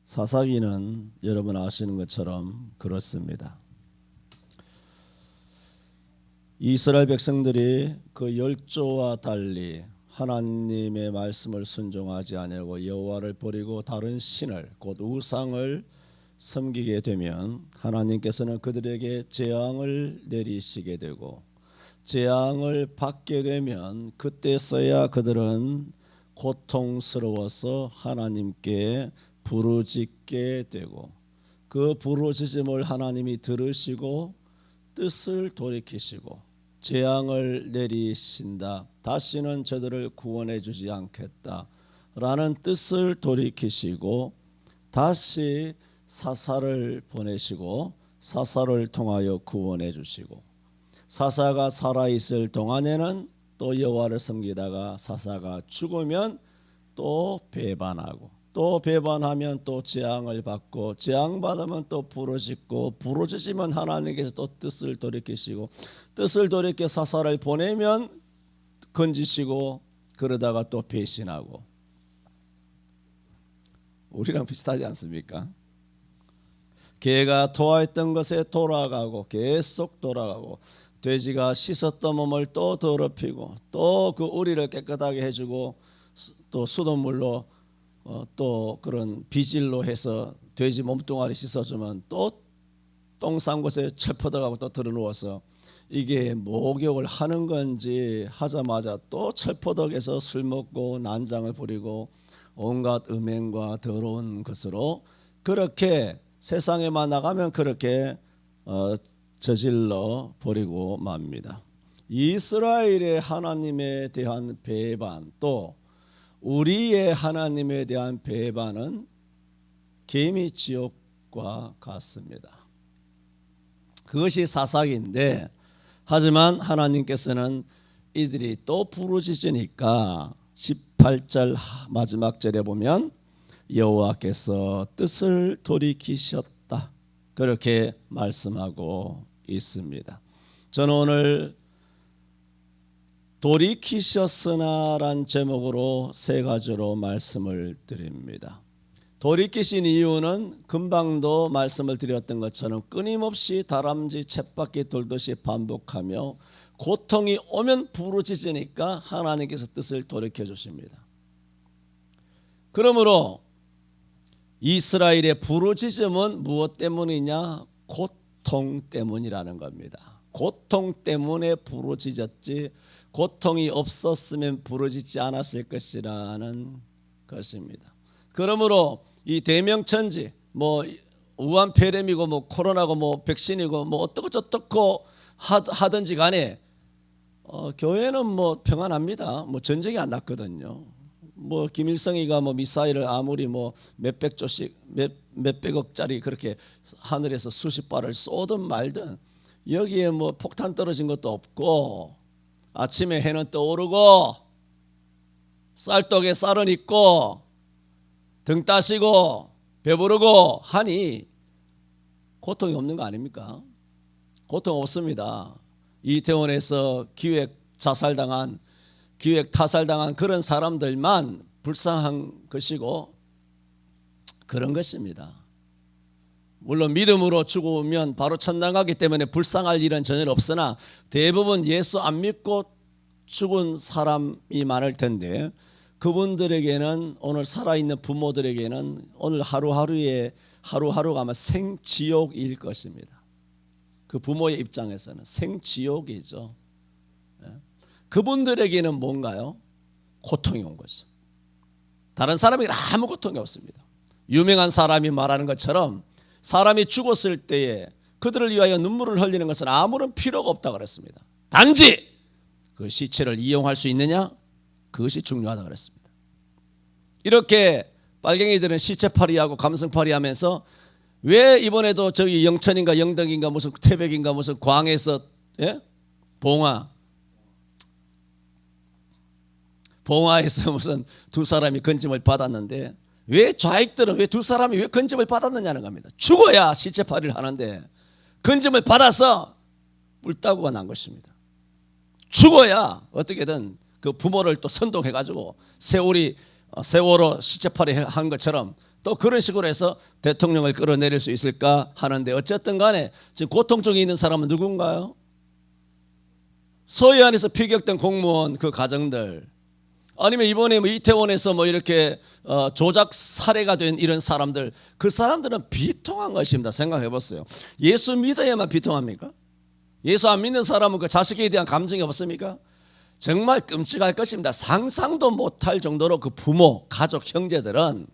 사사기는 여러분 아시는 것처럼 그렇습니다. 이스라엘 백성들이 그 열조와 달리 하나님의 말씀을 순종하지 아니하고 여호와를 버리고 다른 신을 곧 우상을 섬기게 되면 하나님께서는 그들에게 재앙을 내리시게 되고, 재앙을 받게 되면 그때서야 그들은 고통스러워서 하나님께 부르짖게 되고, 그 부르짖음을 하나님이 들으시고 뜻을 돌이키시고 재앙을 내리신다, 다시는 저들을 구원해 주지 않겠다 라는 뜻을 돌이키시고 다시 사사를 보내시고 사사를 통하여 구원해 주시고, 사사가 살아있을 동안에는 또 여호와를 섬기다가 사사가 죽으면 또 배반하고, 또 배반하면 또 재앙을 받고, 재앙받으면 또 부르짖고, 부르짖으면 하나님께서 또 뜻을 돌이키시고, 뜻을 돌이켜 사사를 보내면 건지시고, 그러다가 또 배신하고. 우리랑 비슷하지 않습니까? 개가 토하였던 것에 돌아가고 계속 돌아가고, 돼지가 씻었던 몸을 또 더럽히고 또 그 우리를 깨끗하게 해주고, 또 수돗물로 또 그런 비질로 해서 돼지 몸뚱아리 씻어주면 또 똥 싼 곳에 철퍼덕하고 또 들어누워서 이게 목욕을 하는 건지 하자마자 또 철퍼덕에서 술 먹고 난장을 부리고 온갖 음행과 더러운 것으로 그렇게 세상에만 나가면 그렇게 저질러 버리고 맙니다. 이스라엘의 하나님에 대한 배반, 또 우리의 하나님에 대한 배반은 개미 지옥과 같습니다. 그것이 사사기인데, 하지만 하나님께서는 이들이 또 부르짖으니까 18절 마지막 절에 보면 여호와께서 뜻을 돌이키셨다, 그렇게 말씀하고 있습니다. 저는 오늘 돌이키셨으나란 제목으로 세 가지로 말씀을 드립니다. 돌이키신 이유는 금방도 말씀을 드렸던 것처럼 끊임없이 다람쥐 쳇바퀴 돌듯이 반복하며 고통이 오면 부르짖으니까 하나님께서 뜻을 돌이켜 주십니다. 그러므로 이스라엘의 부르짖음은 무엇 때문이냐? 고통 때문이라는 겁니다. 고통 때문에 부르짖었지 고통이 없었으면 부르짖지 않았을 것이라는 것입니다. 그러므로 이 대명천지, 뭐 우한폐렴이고 뭐 코로나고 뭐 백신이고 뭐 어떻고 저떻고 하든지 간에 교회는 뭐 평안합니다. 뭐 전쟁이 안 났거든요. 뭐 김일성이가 뭐 미사일을 아무리 뭐 몇백 조씩 몇백억짜리 그렇게 하늘에서 수십 발을 쏘든 말든 여기에 뭐 폭탄 떨어진 것도 없고, 아침에 해는 떠오르고 쌀떡에 쌀은 있고 등 따시고 배부르고 하니 고통이 없는 거 아닙니까? 고통 없습니다. 이태원에서 기획 타살당한 그런 사람들만 불쌍한 것이고 그런 것입니다. 물론 믿음으로 죽으면 바로 천당 가기 때문에 불쌍할 일은 전혀 없으나 대부분 예수 안 믿고 죽은 사람이 많을 텐데, 그분들에게는, 오늘 살아있는 부모들에게는 오늘 하루하루가 아마 생지옥일 것입니다. 그 부모의 입장에서는 생지옥이죠. 그분들에게는 뭔가요? 고통이 온 거죠. 다른 사람에게는 아무 고통이 없습니다. 유명한 사람이 말하는 것처럼 사람이 죽었을 때에 그들을 위하여 눈물을 흘리는 것은 아무런 필요가 없다고 그랬습니다. 단지 그 시체를 이용할 수 있느냐, 그것이 중요하다고 그랬습니다. 이렇게 빨갱이들은 시체팔이하고 감성팔이 하면서 왜 이번에도 저기 영천인가 영덕인가 무슨 태백인가 무슨 광에서 봉화에서 무슨 두 사람이 건짐을 받았는데, 왜 좌익들은 왜 두 사람이 왜 건짐을 받았느냐는 겁니다. 죽어야 시체팔이를 하는데 건짐을 받아서 뿔따구가 난 것입니다. 죽어야 어떻게든 그 부모를 또 선동해가지고 세월호 시체팔이 한 것처럼 또 그런 식으로 해서 대통령을 끌어내릴 수 있을까 하는데 어쨌든 간에 지금 고통 중에 있는 사람은 누군가요? 서해안에서 피격된 공무원 그 가정들, 아니면 이번에 뭐 이태원에서 뭐 이렇게 조작 살해가 된 이런 사람들, 그 사람들은 비통한 것입니다. 생각해 보세요. 예수 믿어야만 비통합니까? 예수 안 믿는 사람은 그 자식에 대한 감정이 없습니까? 정말 끔찍할 것입니다. 상상도 못할 정도로 그 부모, 가족, 형제들은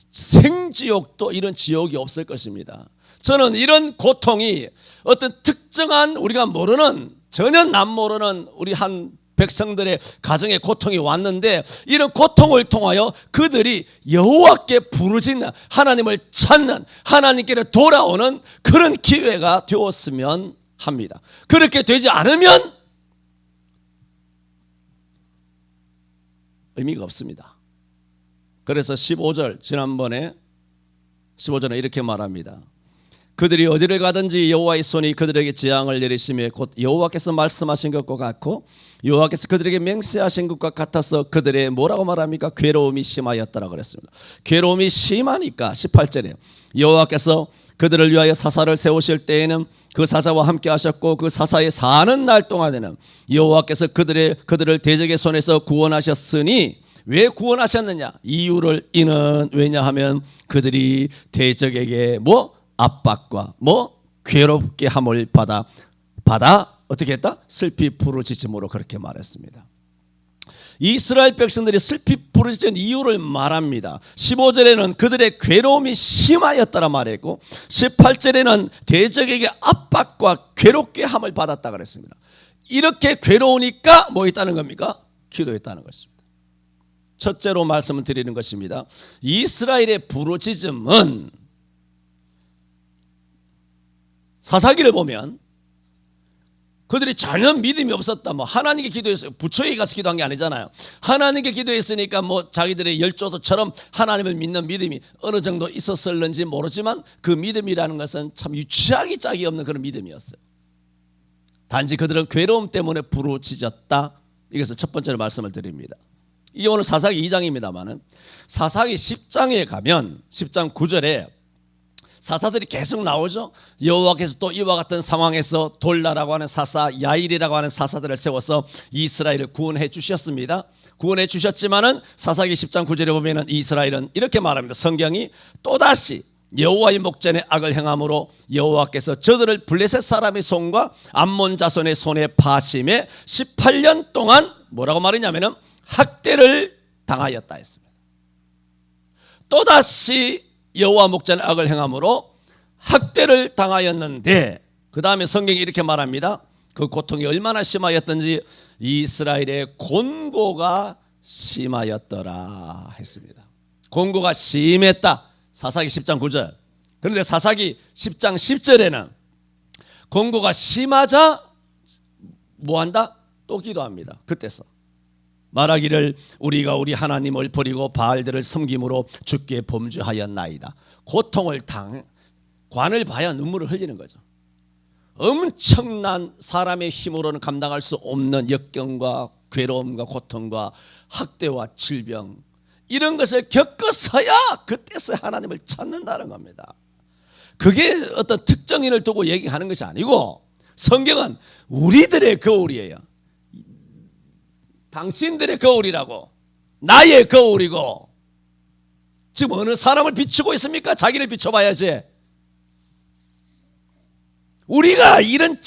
생지옥도 이런 지옥이 없을 것입니다. 저는 이런 고통이 어떤 특정한 우리가 모르는, 전혀 남 모르는 우리 한 백성들의 가정에 고통이 왔는데, 이런 고통을 통하여 그들이 여호와께 부르짖는, 하나님을 찾는, 하나님께로 돌아오는 그런 기회가 되었으면 합니다. 그렇게 되지 않으면 의미가 없습니다. 그래서 15절, 지난번에 15절에 이렇게 말합니다. 그들이 어디를 가든지 여호와의 손이 그들에게 재앙을 내리시며 곧 여호와께서 말씀하신 것과 같고 여호와께서 그들에게 맹세하신 것과 같아서 그들의 뭐라고 말합니까? 괴로움이 심하였더라 그랬습니다. 괴로움이 심하니까 18절에 여호와께서 그들을 위하여 사사를 세우실 때에는 그 사사와 함께 하셨고 그 사사의 사는 날 동안에는 여호와께서 그들을 대적의 손에서 구원하셨으니, 왜 구원하셨느냐? 이유를 이는 왜냐하면 그들이 대적에게 압박과 괴롭게 함을 받아 어떻게 했다? 슬피 부르짖음으로 그렇게 말했습니다. 이스라엘 백성들이 슬피 부르짖은 이유를 말합니다. 15절에는 그들의 괴로움이 심하였다라 말했고 18절에는 대적에게 압박과 괴롭게 함을 받았다 그랬습니다. 이렇게 괴로우니까 뭐 있다는 겁니까? 기도했다는 것입니다. 첫째로 말씀을 드리는 것입니다. 이스라엘의 부르짖음은 사사기를 보면 그들이 전혀 믿음이 없었다. 하나님께 기도했어요. 부처에게 가서 기도한 게 아니잖아요. 하나님께 기도했으니까 자기들의 열조도처럼 하나님을 믿는 믿음이 어느 정도 있었을는지 모르지만 그 믿음이라는 것은 참 유치하기 짝이 없는 그런 믿음이었어요. 단지 그들은 괴로움 때문에 부르짖었다. 이것을 첫 번째로 말씀을 드립니다. 이게 오늘 사사기 2장입니다만은 사사기 10장에 가면 10장 9절에 사사들이 계속 나오죠. 여호와께서 또 이와 같은 상황에서 돌라라고 하는 사사, 야일이라고 하는 사사들을 세워서 이스라엘을 구원해 주셨습니다. 구원해 주셨지만은 사사기 10장 9절에 보면은 이스라엘은 이렇게 말합니다. 성경이 또다시 여호와의 목전에 악을 행함으로 여호와께서 저들을 블레셋 사람의 손과 암몬 자손의 손에 파심해 18년 동안 뭐라고 말했냐면은 학대를 당하였다 했습니다. 또다시 여호와 목전에 악을 행함으로 학대를 당하였는데, 그 다음에 성경이 이렇게 말합니다. 그 고통이 얼마나 심하였던지 이스라엘의 곤고가 심하였더라 했습니다. 곤고가 심했다. 사사기 10장 9절. 그런데 사사기 10장 10절에는 곤고가 심하자 뭐한다? 또 기도합니다. 그때서 말하기를 우리가 우리 하나님을 버리고 바알들을 섬김으로 주께 범죄하였나이다. 고통을 관을 봐야 눈물을 흘리는 거죠. 엄청난 사람의 힘으로는 감당할 수 없는 역경과 괴로움과 고통과 학대와 질병, 이런 것을 겪어서야 그때서야 하나님을 찾는다는 겁니다. 그게 어떤 특정인을 두고 얘기하는 것이 아니고 성경은 우리들의 거울이에요. 당신들의 거울이라고, 나의 거울이고. 지금 어느 사람을 비추고 있습니까? 자기를 비춰봐야지. 우리가 이런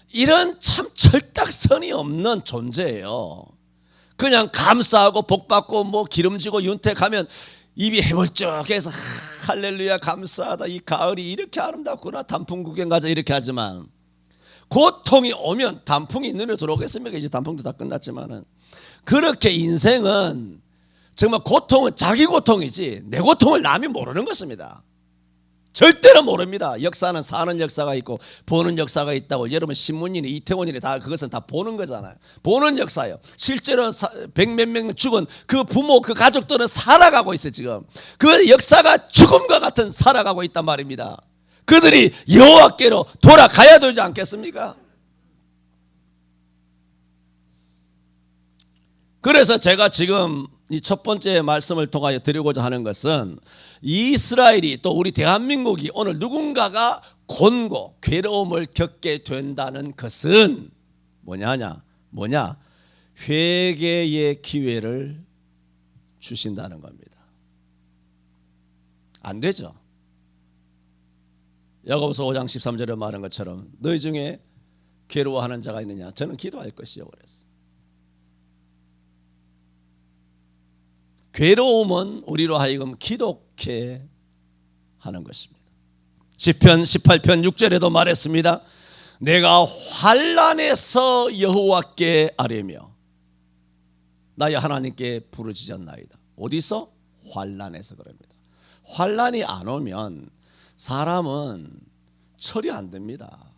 이런 참 철딱선이 없는 존재예요. 그냥 감사하고 복받고 기름지고 윤택하면 입이 해물쭉해서 할렐루야 감사하다, 이 가을이 이렇게 아름답구나, 단풍 구경 가자 이렇게 하지만 고통이 오면 단풍이 눈에 들어오겠습니까? 이제 단풍도 다 끝났지만은 그렇게 인생은 정말 고통은 자기 고통이지 내 고통을 남이 모르는 것입니다. 절대로 모릅니다. 역사는 사는 역사가 있고 보는 역사가 있다고. 여러분 신문이니 이태원이니 다 그것은 다 보는 거잖아요. 보는 역사예요. 실제로 백몇 명 죽은 그 부모 그 가족들은 살아가고 있어요. 지금 그 역사가 죽음과 같은 살아가고 있단 말입니다. 그들이 여호와께로 돌아가야 되지 않겠습니까? 그래서 제가 지금 이 첫 번째 말씀을 통하여 드리고자 하는 것은 이스라엘이 또 우리 대한민국이 오늘 누군가가 곤고 괴로움을 겪게 된다는 것은 뭐냐? 회개의 기회를 주신다는 겁니다. 안 되죠. 야고보서 5장 13절에 말한 것처럼 너희 중에 괴로워하는 자가 있느냐? 저는 기도할 것이요 그랬어. 괴로움은 우리로 하여금 기독해 하는 것입니다. 시편 18편 6절에도 말했습니다. 내가 환난에서 여호와께 아뢰며 나의 하나님께 부르짖었나이다. 어디서? 환난에서 그럽니다. 환난이 안 오면 사람은 철이 안 듭니다.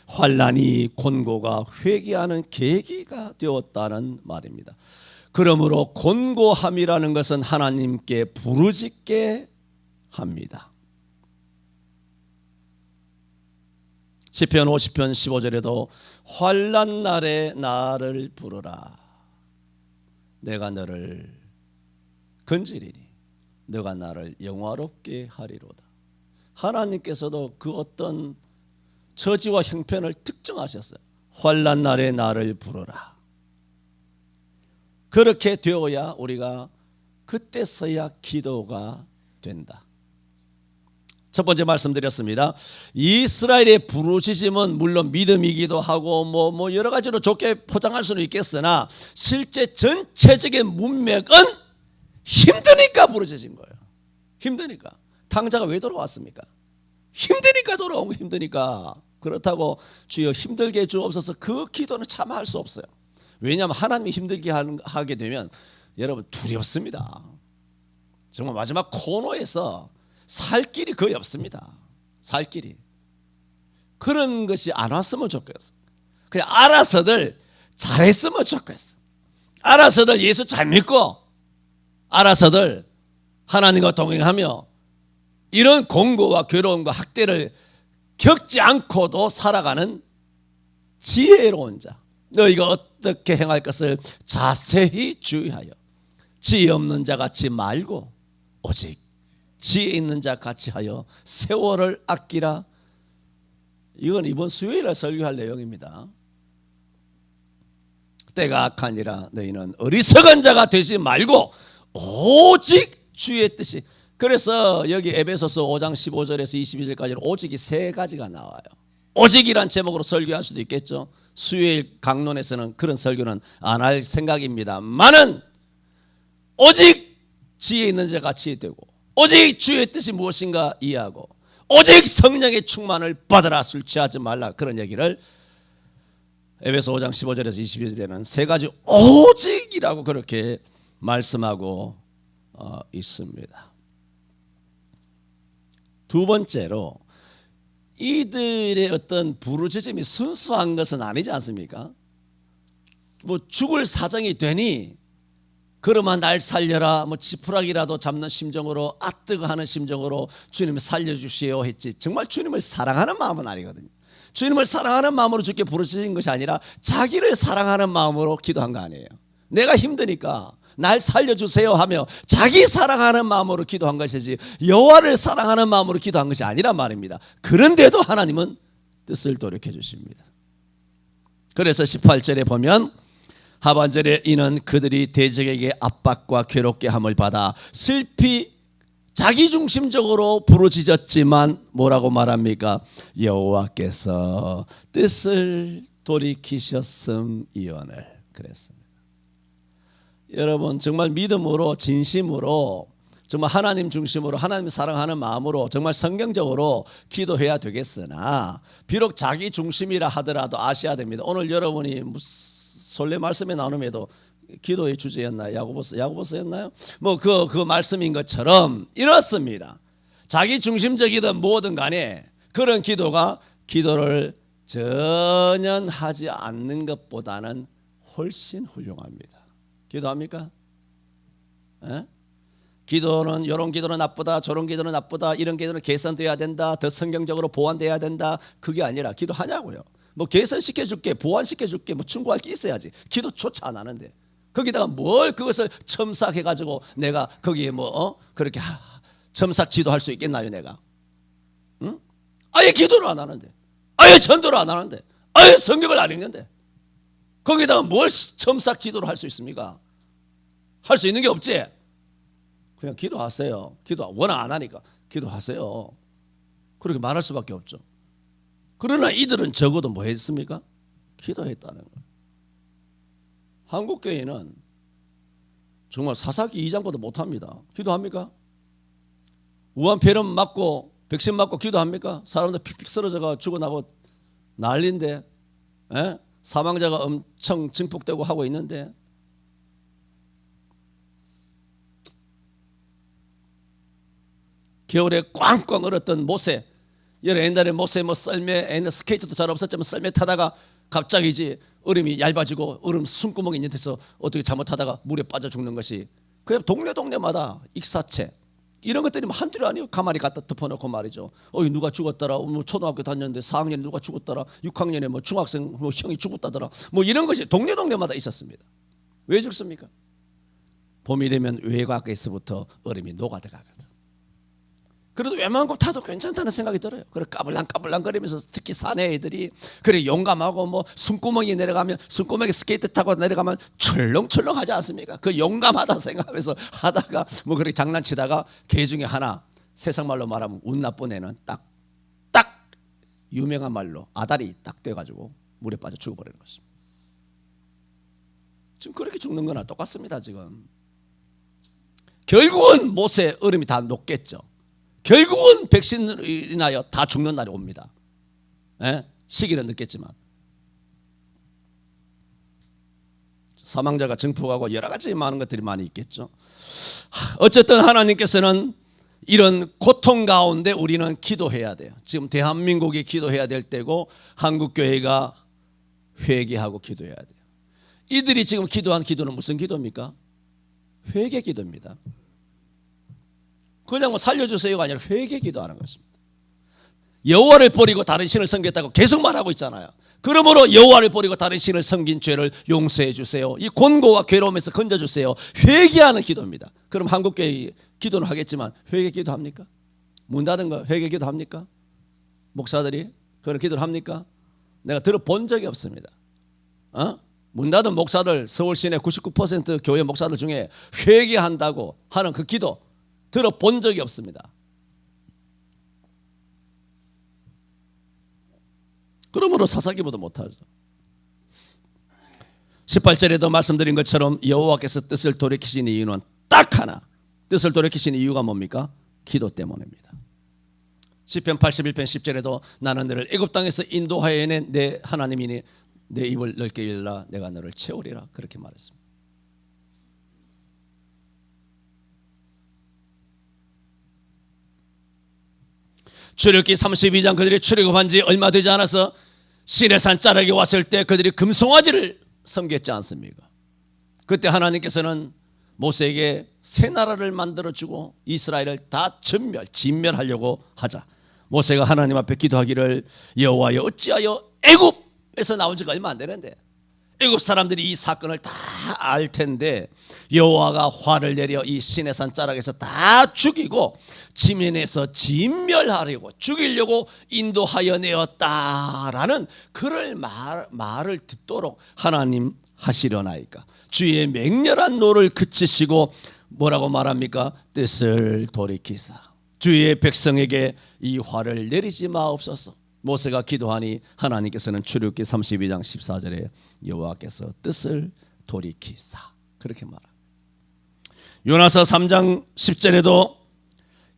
환난이 곤고가 회개하는 계기가 되었다는 말입니다. 그러므로 곤고함이라는 것은 하나님께 부르짖게 합니다. 시편 50편 15절에도 환난 날에 나를 부르라. 내가 너를 건지리니 너가 나를 영화롭게 하리로다. 하나님께서도 그 어떤 처지와 형편을 특정하셨어요. 환난 날에 나를 부르라. 그렇게 되어야 우리가 그때서야 기도가 된다. 첫 번째 말씀드렸습니다. 이스라엘의 부르짖음은 물론 믿음이기도 하고 뭐 여러 가지로 좋게 포장할 수는 있겠으나 실제 전체적인 문맥은 힘드니까 부르짖은 거예요. 힘드니까. 탕자가 왜 돌아왔습니까? 힘드니까 돌아온 거. 힘드니까. 그렇다고 주여 힘들게 주옵소서 그 기도는 참 할 수 없어요. 왜냐하면 하나님이 힘들게 하게 되면 여러분 두렵습니다. 정말 마지막 코너에서 살 길이 거의 없습니다. 살 길이. 그런 것이 안 왔으면 좋겠어. 그냥 알아서들 잘했으면 좋겠어. 알아서들 예수 잘 믿고 알아서들 하나님과 동행하며 이런 공고와 괴로움과 학대를 겪지 않고도 살아가는 지혜로운 자. 너희가 어떻게 행할 것을 자세히 주의하여 지혜 없는 자 같이 말고 오직 지혜 있는 자 같이 하여 세월을 아끼라. 이건 이번 수요일에 설교할 내용입니다. 때가 악하니라 너희는 어리석은 자가 되지 말고 오직 주의 뜻이. 그래서 여기 에베소서 5장 15절에서 22절까지는 오직이 세 가지가 나와요. 오직이란 제목으로 설교할 수도 있겠죠. 수요일 강론에서는 그런 설교는 안 할 생각입니다만은 오직 지혜 있는 자 같이 되고 오직 주의 뜻이 무엇인가 이해하고 오직 성령의 충만을 받으라. 술 취하지 말라. 그런 얘기를 에베소 5장 15절에서 22절에는 세 가지 오직이라고 그렇게 말씀하고 있습니다. 두 번째로 이들의 어떤 부르짖음이 순수한 것은 아니지 않습니까? 뭐 죽을 사정이 되니 그러면 날 살려라 뭐 지푸라기라도 잡는 심정으로 아뜨거하는 심정으로 주님 살려주시오 했지. 정말 주님을 사랑하는 마음은 아니거든요. 주님을 사랑하는 마음으로 주께 부르짖은 것이 아니라 자기를 사랑하는 마음으로 기도한 거 아니에요. 내가 힘드니까 날 살려주세요 하며 자기 사랑하는 마음으로 기도한 것이지 여호와를 사랑하는 마음으로 기도한 것이 아니란 말입니다. 그런데도 하나님은 뜻을 돌이켜 주십니다. 그래서 18절에 보면 하반절에 이는 그들이 대적에게 압박과 괴롭게 함을 받아 슬피 자기중심적으로 부르짖었지만 뭐라고 말합니까? 여호와께서 뜻을 돌이키셨음이오늘 그랬습니다. 여러분 정말 믿음으로 진심으로 정말 하나님 중심으로 하나님 사랑하는 마음으로 정말 성경적으로 기도해야 되겠으나 비록 자기 중심이라 하더라도 아셔야 됩니다. 오늘 여러분이 본래 말씀에 나눔에도 기도의 주제였나요? 야고보서였나요? 뭐 그 말씀인 것처럼 이렇습니다. 자기 중심적이든 뭐든 간에 그런 기도가 기도를 전혀 하지 않는 것보다는 훨씬 훌륭합니다. 기도합니까? 에? 기도는 이런 기도는 나쁘다 저런 기도는 나쁘다 이런 기도는 개선돼야 된다 더 성경적으로 보완돼야 된다 그게 아니라 기도하냐고요. 뭐 개선시켜줄게, 보완시켜줄게, 뭐 충고할 게 있어야지. 기도조차 안 하는데 거기다가 뭘 그것을 첨삭해가지고 내가 거기에 뭐 그렇게 첨삭 지도할 수 있겠나요 내가? 응? 아예 기도를 안 하는데, 아예 전도를 안 하는데, 아예 성경을 안 읽는데 거기다가 뭘 첨삭 지도를 할 수 있습니까? 할 수 있는 게 없지. 그냥 기도하세요. 기도 워낙 안 하니까 기도하세요. 그렇게 말할 수밖에 없죠. 그러나 이들은 적어도 뭐 했습니까? 기도했다는 거예요. 한국교회는 정말 사사기 2장보다 못합니다. 기도합니까? 우한폐렴 맞고 백신 맞고 기도합니까? 사람들 픽픽 쓰러져가 죽어나고 난리인데, 사망자가 엄청 증폭되고 하고 있는데 겨울에 꽝꽝 얼었던 모세, 옛날에 모세 뭐 썰매, 스케이트도 잘 없었지만 썰매 타다가 갑자기 얼음이 얇아지고 얼음 숨구멍이 있는 데서 어떻게 잘못하다가 물에 빠져 죽는 것이 그냥 동네마다 익사체 이런 것들이 한둘이 아니에요. 가만히 갖다 덮어놓고 말이죠. 누가 죽었더라. 뭐 초등학교 다녔는데 4학년에 누가 죽었더라. 6학년에 뭐 중학생 뭐 형이 죽었다더라. 뭐 이런 것이 동네마다 있었습니다. 왜 죽습니까? 봄이 되면 외곽에서부터 얼음이 녹아들어가거든. 그래도 웬만큼 타도 괜찮다는 생각이 들어요. 그래 까불랑까불랑거리면서 특히 사내 애들이 그래 용감하고 뭐 숨구멍이 내려가면 숨구멍에 스케이트 타고 내려가면 철렁철렁 하지 않습니까? 그 용감하다 생각하면서 하다가 뭐 그렇게 장난치다가 개 중에 하나 세상 말로 말하면 운 나쁜 애는 딱 유명한 말로 아다리 딱 돼가지고 물에 빠져 죽어버리는 것입니다. 지금 그렇게 죽는 거나 똑같습니다. 지금 결국은 못에 얼음이 다 녹겠죠. 결국은 백신으로 인하여 다 죽는 날이 옵니다. 시기는 늦겠지만 사망자가 증폭하고 여러 가지 많은 것들이 많이 있겠죠. 어쨌든 하나님께서는 이런 고통 가운데 우리는 기도해야 돼요. 지금 대한민국이 기도해야 될 때고 한국교회가 회개하고 기도해야 돼요. 이들이 지금 기도한 기도는 무슨 기도입니까? 회개 기도입니다. 그냥 뭐 살려주세요가 아니라 회개 기도하는 것입니다. 여호와를 버리고 다른 신을 섬겼다고 계속 말하고 있잖아요. 그러므로 여호와를 버리고 다른 신을 섬긴 죄를 용서해 주세요. 이 곤고와 괴로움에서 건져주세요. 회개하는 기도입니다. 그럼 한국교회 기도는 하겠지만 회개 기도합니까? 문 닫은 거 회개 기도합니까? 목사들이 그런 기도를 합니까? 내가 들어본 적이 없습니다. 문 닫은 목사들 서울 시내 99% 교회 목사들 중에 회개한다고 하는 그 기도 들어본 적이 없습니다. 그러므로 사사기보다 못하죠. 18절에도 말씀드린 것처럼 여호와께서 뜻을 돌이키신 이유는 딱 하나, 뜻을 돌이키신 이유가 뭡니까? 기도 때문입니다. 시편 81편 10절에도 나는 너를 애굽 땅에서 인도하여 낸 내 하나님이니 내 입을 넓게 열라 내가 너를 채우리라 그렇게 말했습니다. 출애굽기 32장 그들이 출애굽한 지 얼마 되지 않아서 시내산 자락에 왔을 때 그들이 금송아지를 섬겼지 않습니까? 그때 하나님께서는 모세에게 새 나라를 만들어주고 이스라엘을 다 진멸하려고 하자 모세가 하나님 앞에 기도하기를 여호와여 어찌하여 애굽에서 나온 지가 얼마 안 되는데 애굽 사람들이 이 사건을 다 알 텐데 여호와가 화를 내려 이 시내산 자락에서 다 죽이고 지면에서 진멸하려고 죽이려고 인도하여 내었다라는 그럴 말을 듣도록 하나님 하시려나이까 주의 맹렬한 노를 그치시고 뭐라고 말합니까? 뜻을 돌이키사 주의 백성에게 이 화를 내리지 마옵소서. 모세가 기도하니 하나님께서는 출애굽기 32장 14절에 여호와께서 뜻을 돌이키사 그렇게 말합니다. 요나서 3장 10절에도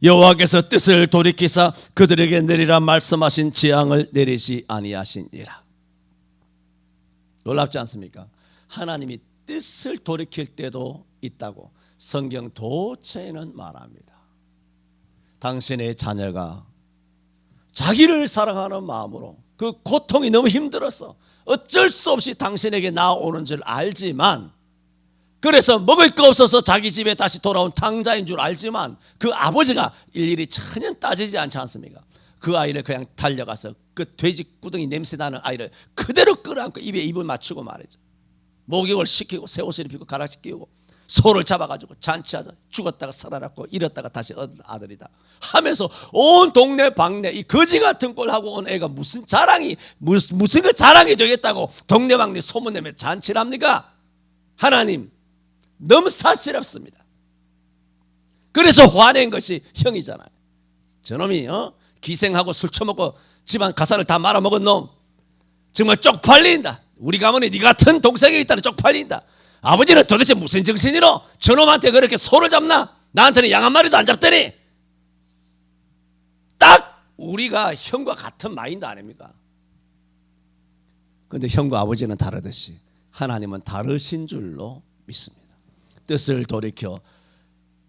여호와께서 뜻을 돌이키사 그들에게 내리라 말씀하신 재앙을 내리시 아니하시니라. 놀랍지 않습니까? 하나님이 뜻을 돌이킬 때도 있다고 성경 도처에는 말합니다. 당신의 자녀가 자기를 사랑하는 마음으로 그 고통이 너무 힘들어서 어쩔 수 없이 당신에게 나오는 줄 알지만 그래서 먹을 거 없어서 자기 집에 다시 돌아온 탕자인 줄 알지만 그 아버지가 일일이 전혀 따지지 않지 않습니까? 그 아이를 그냥 달려가서 그 돼지 구덩이 냄새 나는 아이를 그대로 끌어안고 입에 입을 맞추고 말이죠. 목욕을 시키고 새 옷을 입히고 가락지 끼우고 소를 잡아가지고 잔치하자. 죽었다가 살아났고 잃었다가 다시 얻은 아들이다 하면서 온 동네 방네 이 거지 같은 꼴 하고 온 애가 무슨 자랑이 무슨 그 자랑이 되겠다고 동네 방네 소문내며 잔치를 합니까? 하나님 너무 사실없습니다. 그래서 화낸 것이 형이잖아요. 저놈이 기생하고 술 처먹고 집안 가사를 다 말아먹은 놈 정말 쪽팔린다. 우리 가문에 네 같은 동생이 있다는 쪽팔린다. 아버지는 도대체 무슨 정신이로 저놈한테 그렇게 소를 잡나? 나한테는 양 한 마리도 안 잡더니. 딱 우리가 형과 같은 마인드 아닙니까? 그런데 형과 아버지는 다르듯이 하나님은 다르신 줄로 믿습니다. 뜻을 돌이켜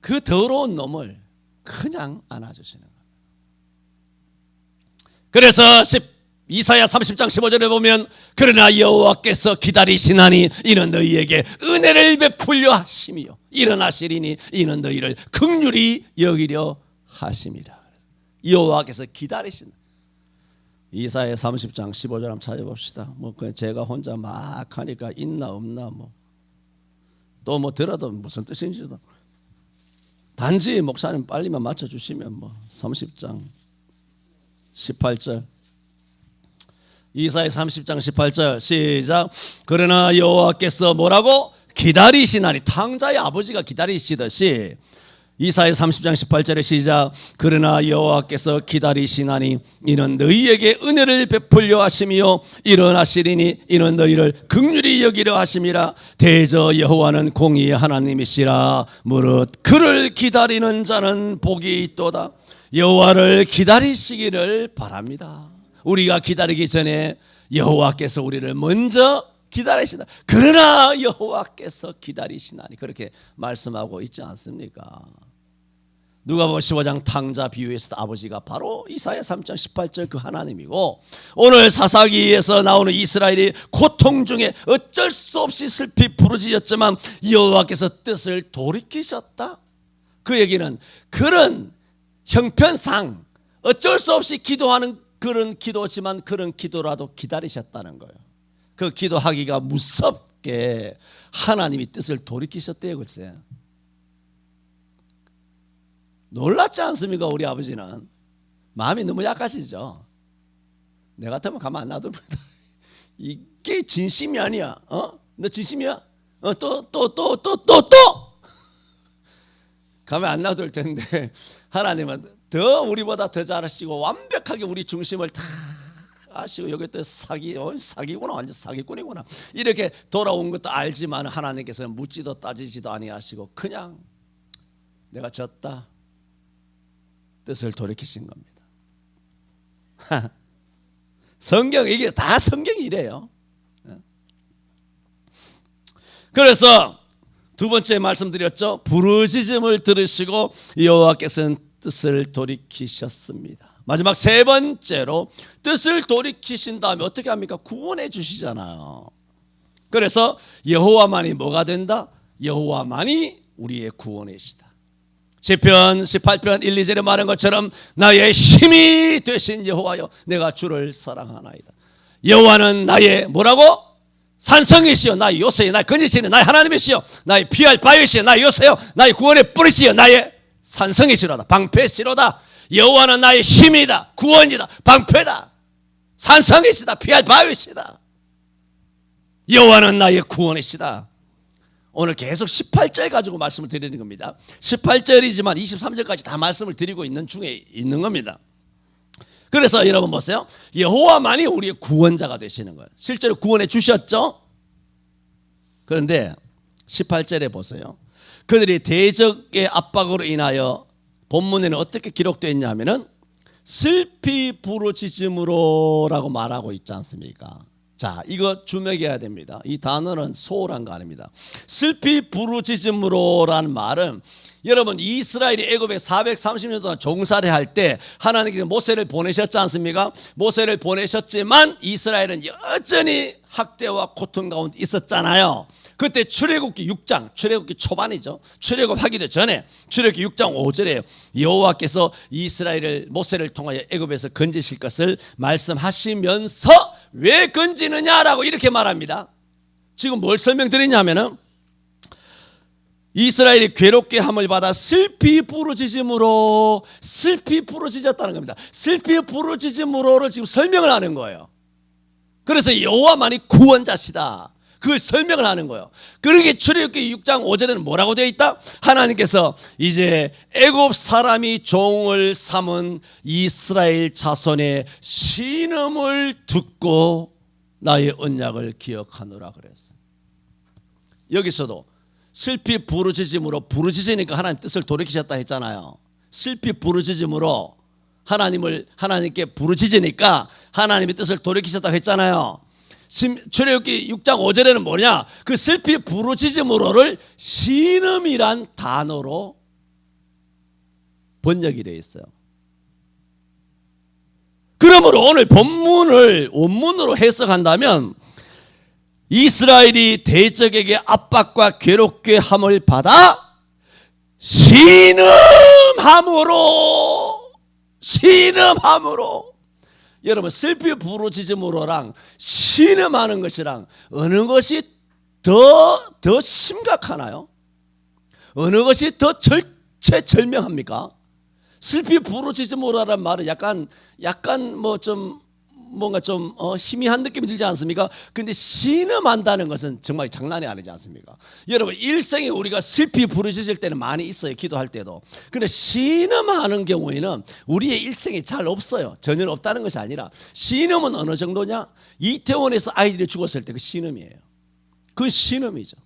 그 더러운 놈을 그냥 안아주시는 겁니다. 그래서 이사야 30장 15절에 보면 그러나 여호와께서 기다리시나니 이는 너희에게 은혜를 베풀려 하심이요 일어나시리니 이는 너희를 긍휼히 여기려 하심이라. 여호와께서 기다리신다. 이사야 30장 15절 한번 찾아봅시다. 뭐 그냥 제가 혼자 막 하니까 있나 없나 또 뭐 들어도 무슨 뜻인지도 단지 목사님 빨리만 맞춰주시면 30장 18절 이사야 30장 18절 시작. 그러나 여호와께서 뭐라고? 기다리시나니 탕자의 아버지가 기다리시듯이 이사야 30장 18절에 시작. 그러나 여호와께서 기다리시나니 이는 너희에게 은혜를 베풀려 하심이요 일어나시리니 이는 너희를 긍휼히 여기려 하심이라. 대저 여호와는 공의의 하나님이시라. 무릇 그를 기다리는 자는 복이 있도다. 여호와를 기다리시기를 바랍니다. 우리가 기다리기 전에 여호와께서 우리를 먼저 기다리시다. 그러나 여호와께서 기다리시나니 그렇게 말씀하고 있지 않습니까? 누가복음 15장 탕자 비유에서도 아버지가 바로 이사야 3장 18절 그 하나님이고 오늘 사사기에서 나오는 이스라엘이 고통 중에 어쩔 수 없이 슬피 부르짖었지만 여호와께서 뜻을 돌이키셨다. 그 얘기는 그런 형편상 어쩔 수 없이 기도하는 그런 기도지만 그런 기도라도 기다리셨다는 거예요. 그 기도하기가 무섭게 하나님이 뜻을 돌이키셨대요. 글쎄 놀랍지 않습니까? 우리 아버지는 마음이 너무 약하시죠. 내 같으면 가만 안 놔둡니다. 이게 진심이 아니야. 너 진심이야? 또 가만 안 놔둘 텐데 하나님은 더 우리보다 더 잘하시고 완벽하게 우리 중심을 다 아시고 여기 또 사기구나 완전 사기꾼이구나 이렇게 돌아온 것도 알지만 하나님께서는 묻지도 따지지도 아니하시고 그냥 내가 졌다 뜻을 돌이키신 겁니다. 성경 이게 다 성경이 이래요. 그래서 두 번째 말씀드렸죠. 부르짖음을 들으시고 여호와께서는 뜻을 돌이키셨습니다. 마지막 세 번째로 뜻을 돌이키신 다음에 어떻게 합니까? 구원해 주시잖아요. 그래서 여호와만이 뭐가 된다? 여호와만이 우리의 구원이시다. 시편 18편 1, 2절에 말한 것처럼 나의 힘이 되신 여호와여 내가 주를 사랑하나이다. 여호와는 나의 뭐라고? 산성이시여 나의 요새여 나의 건지시여 나의 하나님이시여 나의 피할 바위시여 나의 요새여 나의 구원의 뿌리시여 나의 산성이시로다 방패시로다. 여호와는 나의 힘이다 구원이다 방패다 산성이시다 피할 바위시다. 여호와는 나의 구원이시다. 오늘 계속 18절 가지고 말씀을 드리는 겁니다. 18절이지만 23절까지 다 말씀을 드리고 있는 중에 있는 겁니다. 그래서 여러분 보세요. 여호와만이 우리의 구원자가 되시는 거예요. 실제로 구원해 주셨죠. 그런데 18절에 보세요. 그들이 대적의 압박으로 인하여 본문에는 어떻게 기록되어 있냐 하면은 슬피 부르짖음으로라고 말하고 있지 않습니까? 자, 이거 주목해야 됩니다. 이 단어는 소홀한 거 아닙니다. 슬피 부르짖음으로라는 말은 여러분 이스라엘이 애굽에 430년 동안 종살이 할 때 하나님께서 모세를 보내셨지 않습니까? 모세를 보내셨지만 이스라엘은 여전히 학대와 고통 가운데 있었잖아요. 그때 출애굽기 6장, 출애굽기 초반이죠. 출애굽하기도 전에 출애굽기 6장 5절에 여호와께서 이스라엘을 모세를 통하여 애굽에서 건지실 것을 말씀하시면서 왜 건지느냐라고 이렇게 말합니다. 지금 뭘 설명드리냐면은 이스라엘이 괴롭게 함을 받아 슬피 부르짖음으로, 슬피 부르짖었다는 겁니다. 슬피 부르짖음으로를 지금 설명을 하는 거예요. 그래서 여호와만이 구원자시다, 그걸 설명을 하는 거예요. 그러게 출애굽기 6장 5절에는 뭐라고 되어 있다? 하나님께서 이제 애굽 사람이 종을 삼은 이스라엘 자손의 신음을 듣고 나의 언약을 기억하노라 그랬어요. 여기서도 슬피 부르짖음으로, 부르짖으니까 하나님 뜻을 돌이키셨다 했잖아요. 슬피 부르짖음으로 하나님께 부르짖으니까 하나님의 뜻을 돌이키셨다 했잖아요. 출애굽기 6장 5절에는 뭐냐? 그 슬피 부르짖음으로를 신음이란 단어로 번역이 되어 있어요. 그러므로 오늘 본문을 원문으로 해석한다면 이스라엘이 대적에게 압박과 괴롭게 함을 받아 신음함으로 여러분, 슬피 부르짖음으로랑 신음하는 것이랑 어느 것이 더 심각하나요? 어느 것이 더 절체절명합니까? 슬피 부르짖음으로라는 말은 약간 뭔가 좀 희미한 느낌이 들지 않습니까? 근데 신음한다는 것은 정말 장난이 아니지 않습니까? 여러분, 일생에 우리가 슬피 부르짖을 때는 많이 있어요, 기도할 때도. 근데 신음하는 경우에는 우리의 일생에 잘 없어요. 전혀 없다는 것이 아니라, 신음은 어느 정도냐? 이태원에서 아이들이 죽었을 때 그 신음이에요. 그 신음이죠.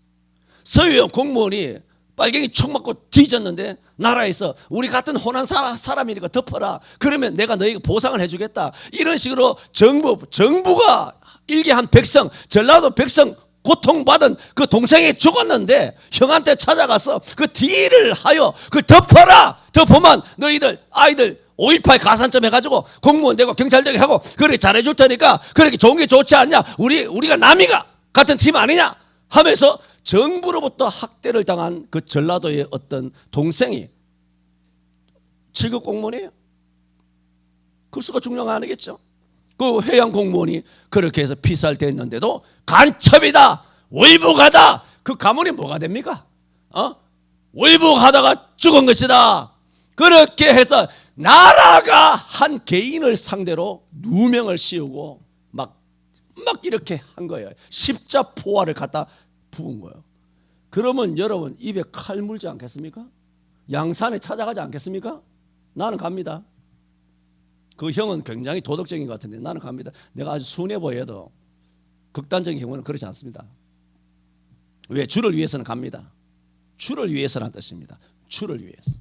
서유형 공무원이 빨갱이 총 맞고 뒤졌는데 나라에서 우리 같은 호난 사람이니까 덮어라, 그러면 내가 너에게 보상을 해주겠다, 이런 식으로 정부가 일개한 백성, 전라도 백성 고통받은 그 동생이 죽었는데 형한테 찾아가서 그 딜을 하여 그 덮어라, 덮으면 너희들 아이들 5.18 가산점 해가지고 공무원 되고 경찰 되게 하고 그렇게 잘해줄 테니까 그렇게 좋은 게 좋지 않냐, 우리가 남이가 같은 팀 아니냐 하면서 정부로부터 학대를 당한 그 전라도의 어떤 동생이 7급 공무원이에요. 급수가 중요한 거 아니겠죠? 그 해양 공무원이 그렇게 해서 피살됐는데도 간첩이다, 월북하다, 그 가문이 뭐가 됩니까? 월북하다가 죽은 것이다. 그렇게 해서 나라가 한 개인을 상대로 누명을 씌우고 막 이렇게 한 거예요. 십자포화를 갖다 부은 거예요. 그러면 여러분, 입에 칼 물지 않겠습니까? 양산에 찾아가지 않겠습니까? 나는 갑니다. 그 형은 굉장히 도덕적인 것 같은데 나는 갑니다. 내가 아주 순해 보여도 극단적인 경우는 그렇지 않습니다. 왜? 주를 위해서는 갑니다. 주를 위해서라는 뜻입니다. 주를 위해서.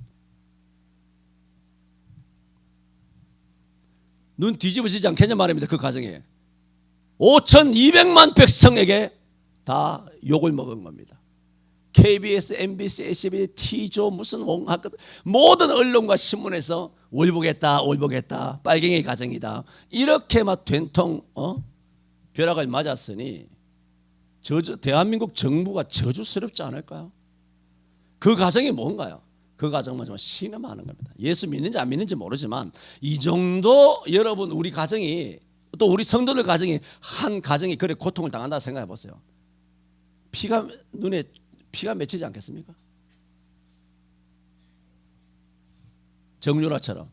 눈 뒤집어지지 않겠냐 말입니다. 그 가정에 5,200만 백성에게 다 욕을 먹은 겁니다. KBS, MBC, SBC, T조 무슨 모든 언론과 신문에서 월북했다, 빨갱이 가정이다, 이렇게 막 된통 벼락을 맞았으니 대한민국 정부가 저주스럽지 않을까요? 그 가정이 뭔가요? 그 가정은 정말 신음하는 겁니다. 예수 믿는지 안 믿는지 모르지만 이 정도 여러분, 우리 가정이, 또 우리 성도들 가정이, 한 가정이 그래 고통을 당한다 생각해 보세요. 눈에 피가 맺히지 않겠습니까? 정유라처럼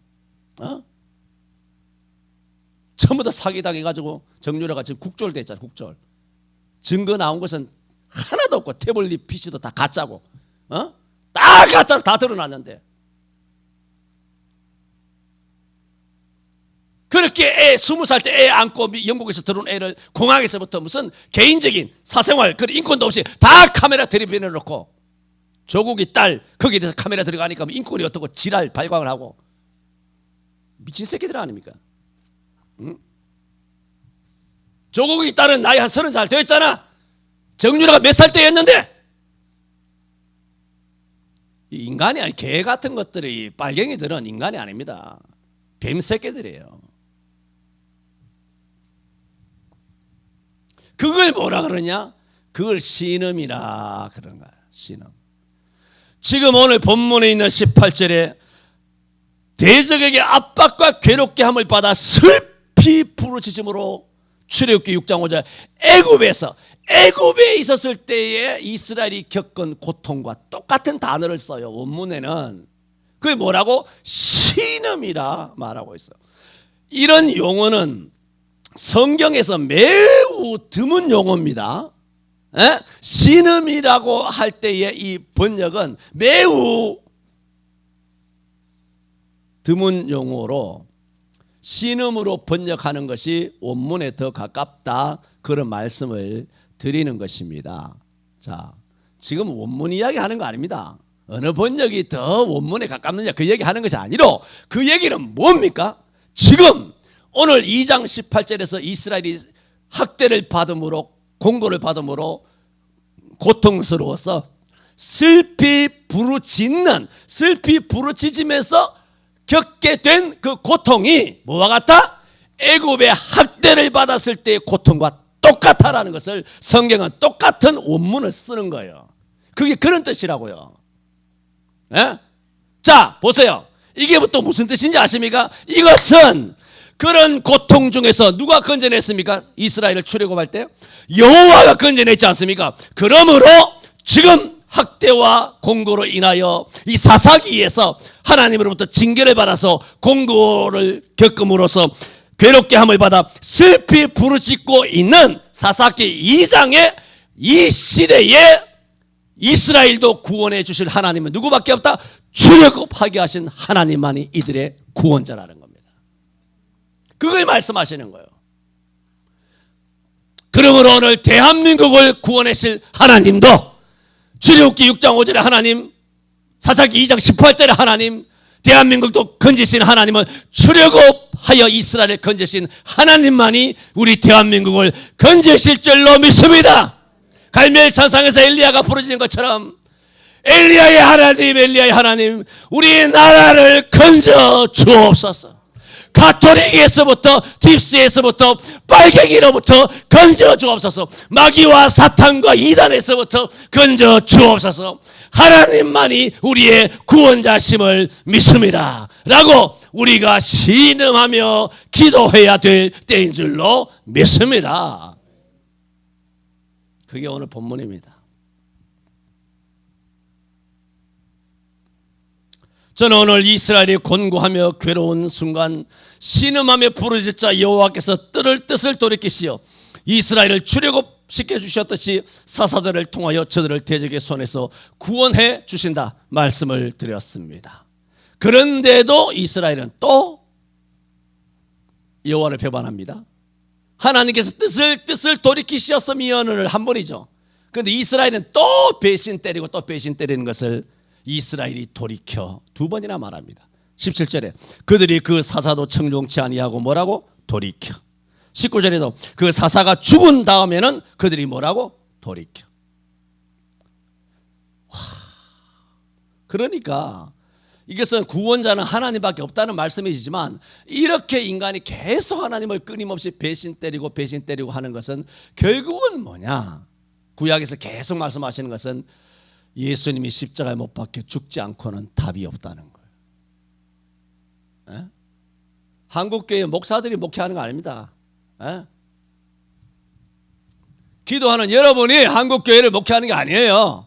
전부 다 사기당해가지고 정유라가 지금 국졸됐잖아요. 국졸. 증거 나온 것은 하나도 없고 태블릿 PC도 다 가짜고 다 가짜로 다 드러났는데, 그렇게 20살 때 애 안고 영국에서 들어온 애를 공항에서부터 무슨 개인적인 사생활, 그 인권도 없이 다 카메라 들이비내 놓고, 조국이 딸 거기에 대해서 카메라 들어가니까 인권이 어떻고 지랄 발광을 하고, 미친 새끼들 아닙니까? 응? 조국이 딸은 나이 한 30살 되었잖아. 정유라가 몇 살 때였는데, 인간이 아니, 개 같은 것들이, 빨갱이들은 인간이 아닙니다. 뱀 새끼들이에요. 그걸 뭐라 그러냐? 그걸 신음이라 그런 거야. 신음. 지금 오늘 본문에 있는 18절에 대적에게 압박과 괴롭게 함을 받아 슬피 부르짖음으로 출애굽기 6장 5절 애굽에 있었을 때에 이스라엘이 겪은 고통과 똑같은 단어를 써요. 원문에는 그게 뭐라고? 신음이라 말하고 있어요. 이런 용어는 성경에서 매우 드문 용어입니다. 신음이라고 할 때의 이 번역은 매우 드문 용어로 신음으로 번역하는 것이 원문에 더 가깝다, 그런 말씀을 드리는 것입니다. 자, 지금 원문 이야기 하는 거 아닙니다. 어느 번역이 더 원문에 가깝느냐 그 얘기 하는 것이 아니로, 그 얘기는 뭡니까? 지금 오늘 2장 18절에서 이스라엘이 학대를 받음으로, 공고를 받음으로 고통스러워서 슬피 부르짖으면서 겪게 된 그 고통이 뭐와 같다? 애굽의 학대를 받았을 때의 고통과 똑같다라는 것을 성경은 똑같은 원문을 쓰는 거예요. 그게 그런 뜻이라고요. 예? 자, 보세요. 이게 또 무슨 뜻인지 아십니까? 이것은 그런 고통 중에서 누가 건져냈습니까? 이스라엘을 출애굽할 때 여호와가 건져냈지 않습니까? 그러므로 지금 학대와 공고로 인하여 이 사사기에서 하나님으로부터 징계를 받아서 공고를 겪음으로써 괴롭게 함을 받아 슬피 부르짖고 있는 사사기 2장의 이 시대에 이스라엘도 구원해 주실 하나님은 누구밖에 없다? 출애굽하게 하신 하나님만이 이들의 구원자라는 겁니다. 그걸 말씀하시는 거예요. 그러므로 오늘 대한민국을 구원하실 하나님도 출애굽기 6장 5절에 하나님, 사사기 2장 18절에 하나님, 대한민국도 건지신 하나님은 출애굽하여 이스라엘을 건지신 하나님만이 우리 대한민국을 건지실 줄로 믿습니다. 갈멜산상에서 엘리야가 부르짖는 것처럼 엘리야의 하나님, 우리 나라를 건져 주옵소서. 가톨릭에서부터 딥스에서부터 빨갱이로부터 건져 주옵소서. 마귀와 사탄과 이단에서부터 건져 주옵소서. 하나님만이 우리의 구원자심을 믿습니다 라고 우리가 신음하며 기도해야 될 때인 줄로 믿습니다. 그게 오늘 본문입니다. 저는 오늘 이스라엘이 곤고하며 괴로운 순간 신음하며 부르짖자 여호와께서 뜻을 돌이키시어 이스라엘을 출애굽시켜 주셨듯이 사사들을 통하여 저들을 대적의 손에서 구원해 주신다 말씀을 드렸습니다. 그런데도 이스라엘은 또 여호와를 배반합니다. 하나님께서 뜻을 돌이키셨어 미언을 한 번이죠. 그런데 이스라엘은 또 배신 때리고 또 배신 때리는 것을 이스라엘이 돌이켜 두 번이나 말합니다. 17절에 그들이 그 사사도 청종치 아니하고 뭐라고? 돌이켜. 19절에도 그 사사가 죽은 다음에는 그들이 뭐라고? 돌이켜. 그러니까 이것은 구원자는 하나님밖에 없다는 말씀이지만 이렇게 인간이 계속 하나님을 끊임없이 배신 때리고 하는 것은 결국은 뭐냐? 구약에서 계속 말씀하시는 것은 예수님이 십자가에 못 박혀 죽지 않고는 답이 없다는 거예요. 에? 한국교회 목사들이 목회하는 거 아닙니다. 에? 기도하는 여러분이 한국교회를 목회하는 게 아니에요.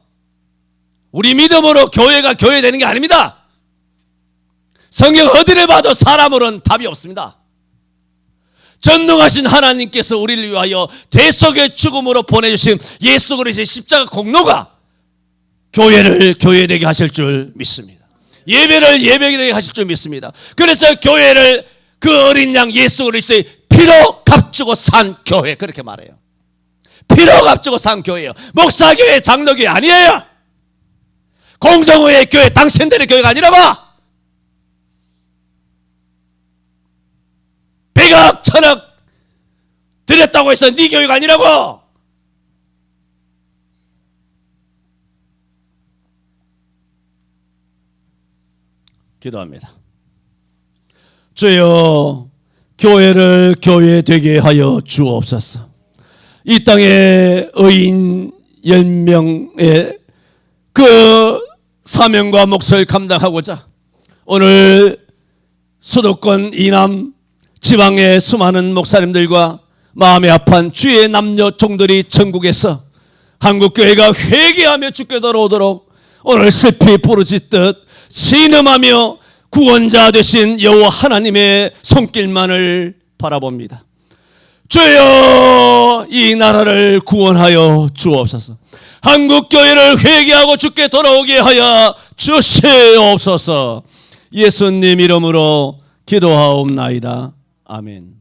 우리 믿음으로 교회가 교회되는 게 아닙니다. 성경 어디를 봐도 사람으로는 답이 없습니다. 전능하신 하나님께서 우리를 위하여 대속의 죽음으로 보내주신 예수 그리스도의 십자가 공로가 교회를 교회되게 하실 줄 믿습니다. 예배를 예배되게 하실 줄 믿습니다. 그래서 교회를 그 어린 양 예수 그리스도의 피로 값주고 산 교회, 그렇게 말해요. 피로 값주고 산 교회예요. 목사교회, 장로교회 아니에요. 공동의회 교회, 당신들의 교회가 아니라고. 백억 천억 드렸다고 해서 네 교회가 아니라고. 기도합니다. 주여, 교회를 교회 되게 하여 주옵소서. 이 땅에 의인 10명의 그 사명과 몫을 감당하고자 오늘 수도권 이남 지방의 수많은 목사님들과 마음이 아픈 주의 남녀 종들이 전국에서 한국교회가 회개하며 주께 돌아오도록 오늘 슬피 부르짖듯 신음하며 구원자 되신 여호와 하나님의 손길만을 바라봅니다. 주여 이 나라를 구원하여 주옵소서. 한국교회를 회개하고 주께 돌아오게 하여 주시옵소서. 예수님 이름으로 기도하옵나이다. 아멘.